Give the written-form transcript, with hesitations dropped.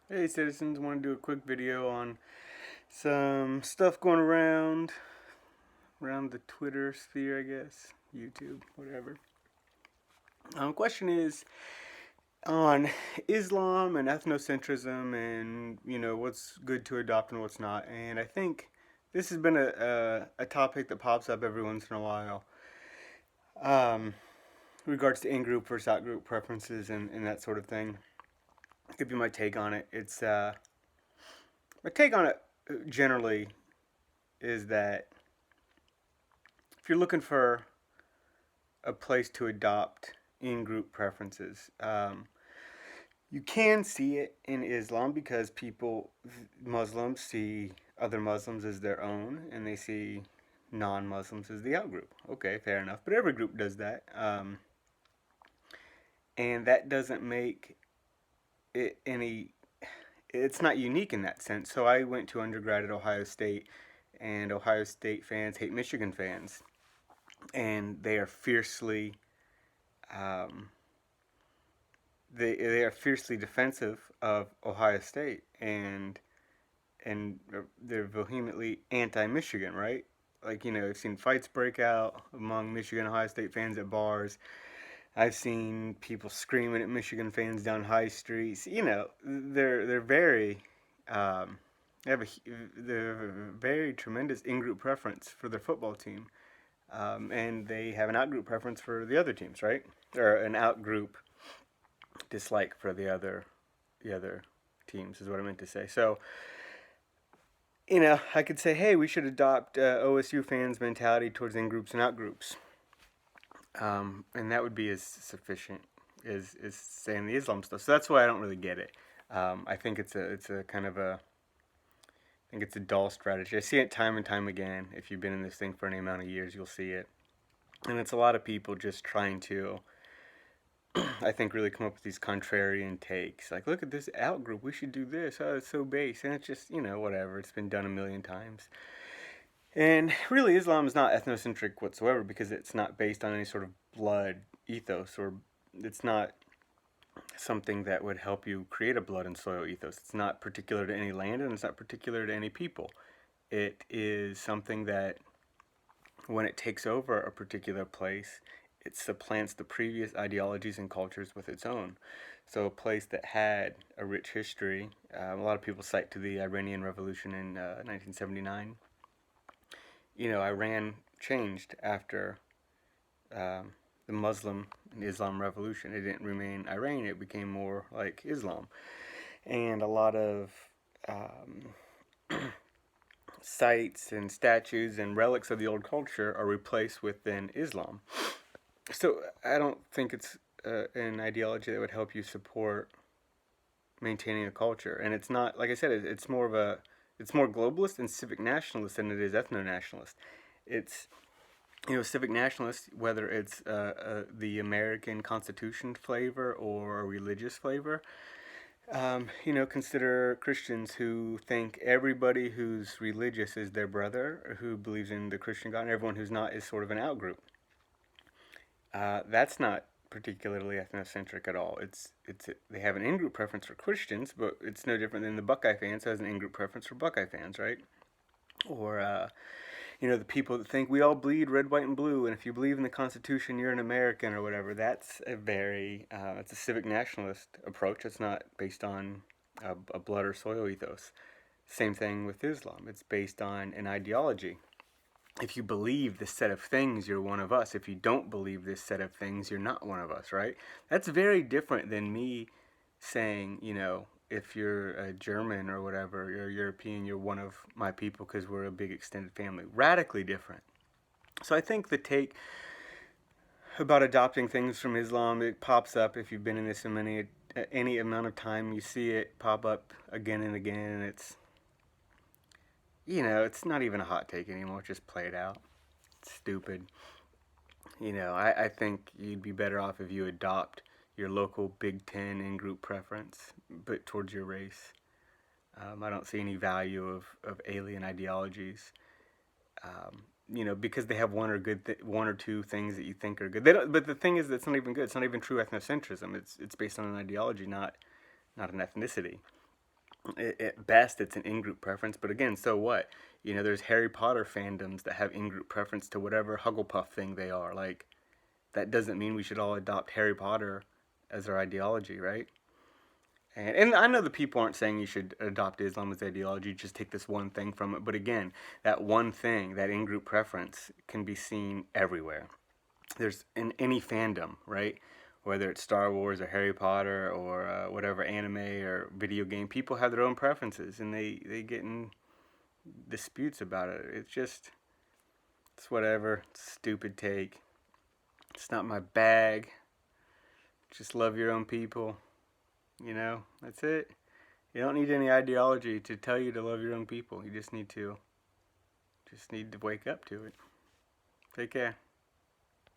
Hey citizens, want to do a quick video on some stuff going around the Twitter sphere, I guess, YouTube, whatever. Question is on Islam and ethnocentrism, and what's good to adopt and what's not. And I think this has been a topic that pops up every once in a while. Um, Regards to in-group versus out-group preferences and that sort of thing. Give you my take on it. It's my take on it generally is that if you're looking for a place to adopt in-group preferences, you can see it in Islam because Muslims see other Muslims as their own, and they see non-Muslims as the out-group. Okay, fair enough. But every group does that, and that doesn't make it any. It's not unique in that sense. So I went to undergrad at Ohio State, and Ohio State fans hate Michigan fans, and they are fiercely um, they are fiercely defensive of Ohio State, and they're vehemently anti-Michigan, right? Like, I've seen fights break out among Michigan Ohio State fans at bars. I've seen people screaming at Michigan fans down high streets. They're very they have a very tremendous in-group preference for their football team, and they have an out-group preference for the other teams, right? Or an out-group dislike for the other teams is what I meant to say. So, I could say, hey, we should adopt OSU fans' mentality towards in groups and out groups, and that would be as sufficient as saying the Islam stuff. So that's why I don't really get it. I think it's a kind of a I think it's a dull strategy. I see it time and time again. If you've been in this thing for any amount of years, you'll see it, and it's a lot of people just trying to I think really come up with these contrarian takes. Like, look at this out group. We should do this. Oh, it's so base. And it's just, whatever. It's been done a million times. And really, Islam is not ethnocentric whatsoever because it's not based on any sort of blood ethos, or it's not something that would help you create a blood and soil ethos. It's not particular to any land, and it's not particular to any people. It is something that when it takes over a particular place, it supplants the previous ideologies and cultures with its own. So a place that had a rich history, a lot of people cite to the Iranian Revolution in 1979. Iran changed after the Muslim and Islam revolution. It didn't remain Iran, it became more like Islam. And a lot of sites and statues and relics of the old culture are replaced within Islam. So I don't think it's an ideology that would help you support maintaining a culture. And it's not, like I said, it's more globalist and civic nationalist than it is ethno nationalist. It's civic nationalist, whether it's the American Constitution flavor or a religious flavor. Consider Christians who think everybody who's religious is their brother, or who believes in the Christian God, and everyone who's not is sort of an outgroup. That's not particularly ethnocentric at all. They have an in-group preference for Christians, but it's no different than the Buckeye fans who has an in-group preference for Buckeye fans, right? Or the people that think we all bleed red, white, and blue, and if you believe in the Constitution, you're an American or whatever. That's a civic nationalist approach. It's not based on a blood or soil ethos. Same thing with Islam. It's based on an ideology. If you believe this set of things, you're one of us. If you don't believe this set of things, you're not one of us, right? That's very different than me saying, if you're a German or whatever, you're European, you're one of my people because we're a big extended family. Radically different. So I think the take about adopting things from Islam, it pops up if you've been in this any amount of time. You see it pop up again and again, and it's not even a hot take anymore. Just play it out. It's stupid. I think you'd be better off if you adopt your local Big Ten in-group preference, but towards your race. I don't see any value of alien ideologies. Because they have one or two things that you think are good. They don't, but the thing is, that's not even good. It's not even true ethnocentrism. It's based on an ideology, not an ethnicity. At best, it's an in-group preference, but again, so what? There's Harry Potter fandoms that have in-group preference to whatever Hugglepuff thing they are. Like, that doesn't mean we should all adopt Harry Potter as our ideology, right? And I know the people aren't saying you should adopt Islam as ideology, just take this one thing from it. But again, that one thing, that in-group preference, can be seen everywhere. There's in any fandom, right? Whether it's Star Wars or Harry Potter or whatever anime or video game, people have their own preferences and they get in disputes about it. It's whatever. It's a stupid take. It's not my bag. Just love your own people. That's it. You don't need any ideology to tell you to love your own people. You just need to wake up to it. Take care.